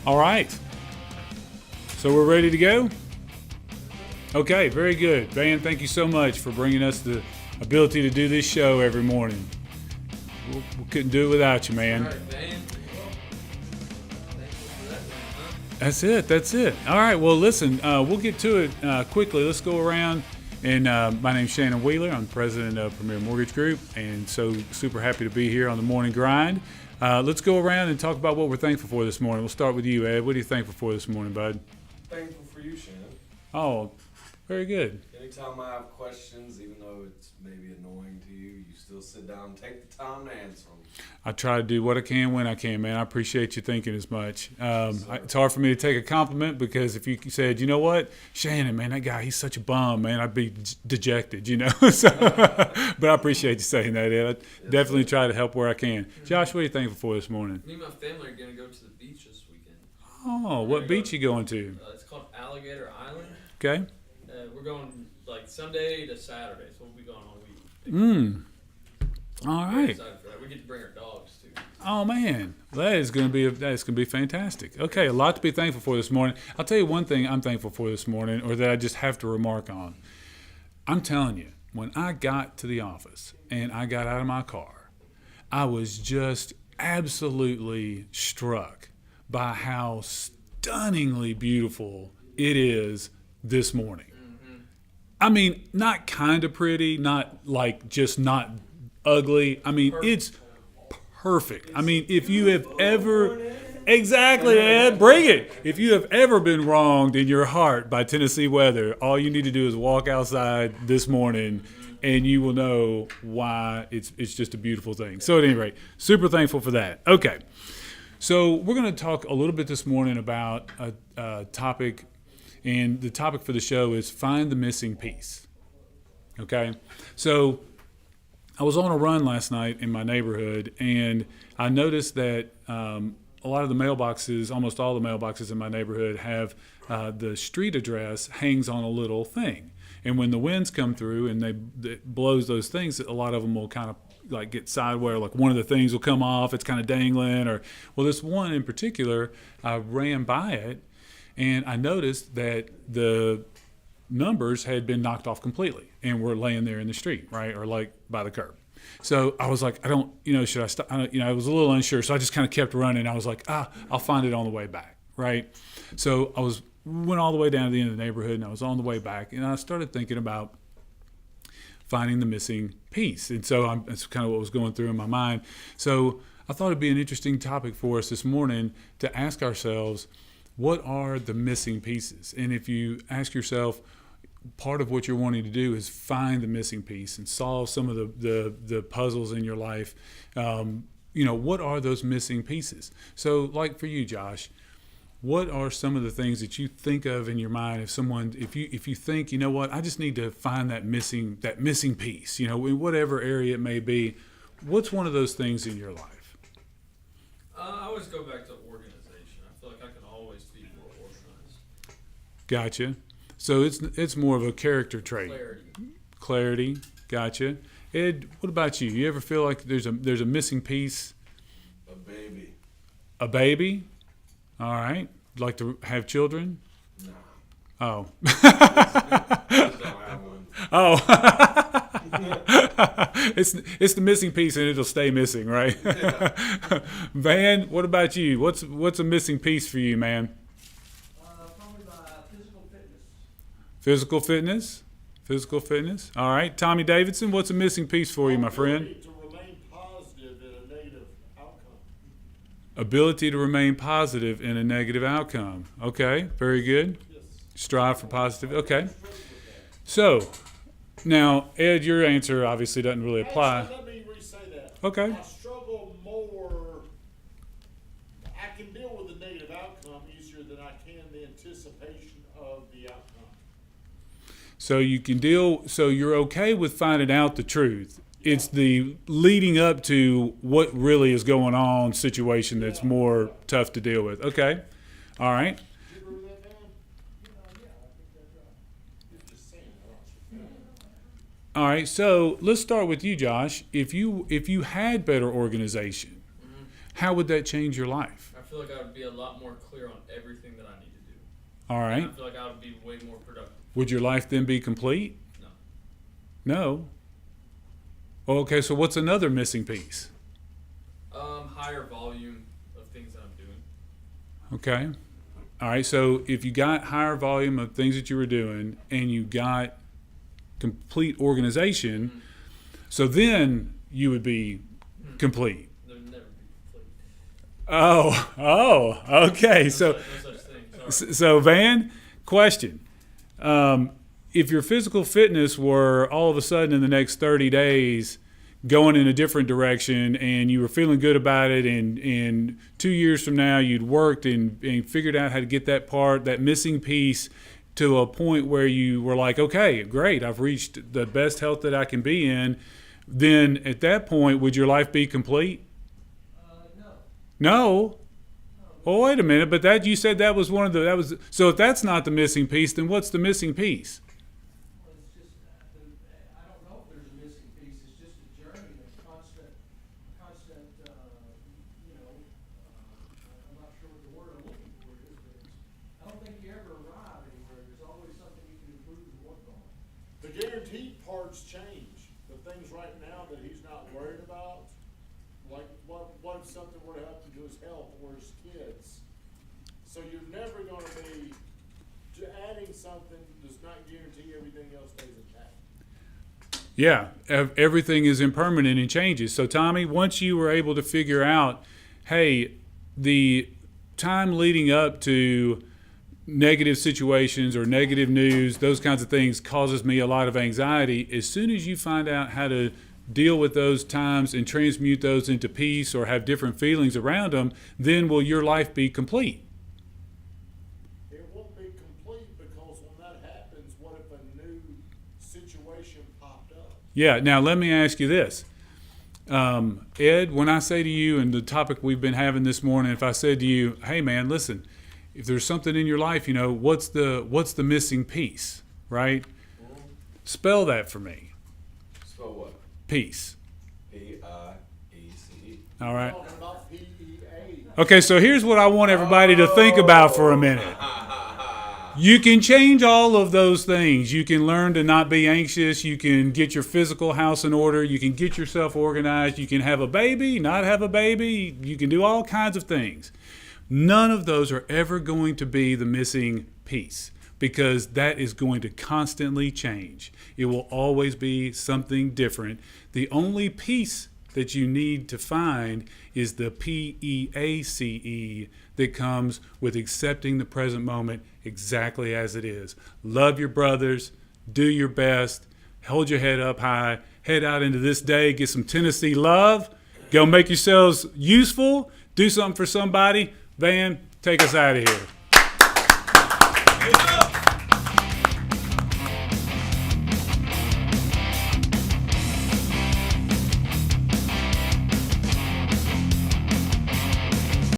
All right. So we're ready to go? Okay, very good. Van, thank you so much for bringing us the ability to do this show every morning. We couldn't do it without you, man. All right, Van. That's it. All right, well, listen, we'll get to it quickly. Let's go around. And my name's Shannon Wheeler. I'm president of Premier Mortgage Group, and so super happy to be here on the morning grind. Let's go around and talk about what we're thankful for this morning. We'll start with you, Ed. What are you thankful for this morning, bud? Thankful for you, Shannon. Oh, very good. Anytime I have questions, even though it's maybe annoying to you, you still sit down and take the time to answer them. I try to do what I can when I can, man. I appreciate you thinking as much. It's hard for me to take a compliment because if you said, you know what, Shannon, man, that guy, he's such a bum, man, I'd be dejected, you know. But I appreciate you saying that, Ed. I definitely try to help where I can. Josh, what are you thankful for this morning? Me and my family are going to go to the beach this weekend. Oh, what beach you going to? It's called Alligator Island. Okay. We're going like Sunday to Saturday, so we'll be going all week. All Very right. excited for that. We get to bring our dogs too. Oh man, that's gonna be fantastic. Okay, a lot to be thankful for this morning. I'll tell you one thing I'm thankful for this morning, or that I just have to remark on. I'm telling you, when I got to the office and I got out of my car, I was just absolutely struck by how stunningly beautiful it is this morning. I mean, not kind of pretty, not like just not ugly. I mean, it's perfect. I mean, if you have ever, exactly, Ed, bring it. If you have ever been wronged in your heart by Tennessee weather, all you need to do is walk outside this morning and you will know why it's just a beautiful thing. So at any rate, super thankful for that. Okay. So we're going to talk a little bit this morning about a topic. And the topic for the show is find the missing piece. Okay? So I was on a run last night in my neighborhood, and I noticed that a lot of the mailboxes, almost all the mailboxes in my neighborhood, have the street address hangs on a little thing. And when the winds come through and it blows those things, a lot of them will kind of like get sideways, like one of the things will come off, it's kind of dangling. Well, this one in particular, I ran by it, and I noticed that the numbers had been knocked off completely and were laying there in the street, right? Or like by the curb. So I was like, should I stop? I was a little unsure. So I just kind of kept running. I was like, I'll find it on the way back, right? So went all the way down to the end of the neighborhood, and I was on the way back, and I started thinking about finding the missing piece. And so that's kind of what was going through in my mind. So I thought it'd be an interesting topic for us this morning to ask ourselves, what are the missing pieces? And if you ask yourself, part of what you're wanting to do is find the missing piece and solve some of the puzzles in your life. What are those missing pieces? So like for you, Josh, what are some of the things that you think of in your mind if you think, you know what, I just need to find that missing piece, in whatever area it may be, what's one of those things in your life? I always go back to organization. I feel like I can always be more organized. Gotcha. So it's more of a character trait. Clarity. Gotcha. Ed, what about you? You ever feel like there's a missing piece? A baby. A baby? All right. Like to have children? No. Oh. Just don't have one. Oh. It's the missing piece and it'll stay missing, right? Yeah. Van, what about you? What's a missing piece for you, man? Probably my physical fitness. Physical fitness. All right. Tommy Davidson, what's a missing piece for you, my friend? To remain positive in a negative outcome. Ability to remain positive in a negative outcome. Okay, very good. Yes. Strive for positive. Okay. So, now, Ed, your answer obviously doesn't really apply. Actually, let me re-say that. Okay. I struggle more. I can deal with the negative outcome easier than I can the anticipation of the outcome. So you're okay with finding out the truth. It's the leading up to what really is going on situation that's more tough to deal with. Okay. All right. You agree with that, Dan? Yeah, I think that's right. Just saying. All right. So let's start with you, Josh. If you had better organization, how would that change your life? I feel like I would be a lot more clear on everything that I need to do. All And right. I feel like I would be way more productive. Would your life then be complete? No. No. Okay, so what's another missing piece? Higher volume of things that I'm doing. Okay. All right, so if you got higher volume of things that you were doing and you got complete organization, so then you would be complete. There would never be complete. Okay. No So, such thing. Sorry. so Van, question. If your physical fitness were all of a sudden in the next 30 days going in a different direction and you were feeling good about it, and 2 years from now you'd worked and figured out how to get that missing piece to a point where you were like, okay, great, I've reached the best health that I can be in, then at that point, would your life be complete? No. No? Well, wait a minute, but you said that was so if that's not the missing piece, then what's the missing piece? Well, it's just, I don't know if there's a missing piece. It's just a journey, a constant, I'm not sure what the word I'm looking for is, but I don't think you ever arrive anywhere. There's always something you can improve and work on. The guaranteed parts change. The things right now that he's not worried about, like what if something were to happen to his health or his kids? So you're never gonna be, adding something does not guarantee everything else stays intact. Yeah, everything is impermanent and changes. So, Tommy, once you were able to figure out, hey, the time leading up to negative situations or negative news, those kinds of things causes me a lot of anxiety. As soon as you find out how to deal with those times and transmute those into peace or have different feelings around them, then will your life be complete? It won't be complete because when that happens, what if a new situation popped up? Yeah, now let me ask you this. Ed, when I say to you, and the topic we've been having this morning, if I said to you, hey man, listen, if there's something in your life, what's the missing piece, right? Spell that for me. Spell what? Peace. P-I-E-C-E. All right. Talking about PEA. Okay, so here's what I want everybody to think about for a minute. You can change all of those things. You can learn to not be anxious. You can get your physical house in order. You can get yourself organized. You can have a baby, not have a baby. You can do all kinds of things. None of those are ever going to be the missing piece because that is going to constantly change. It will always be something different. The only piece that you need to find is the PEACE that comes with accepting the present moment exactly as it is. Love your brothers, do your best, hold your head up high, head out into this day, get some Tennessee love, go make yourselves useful, do something for somebody. Van, take us out of here.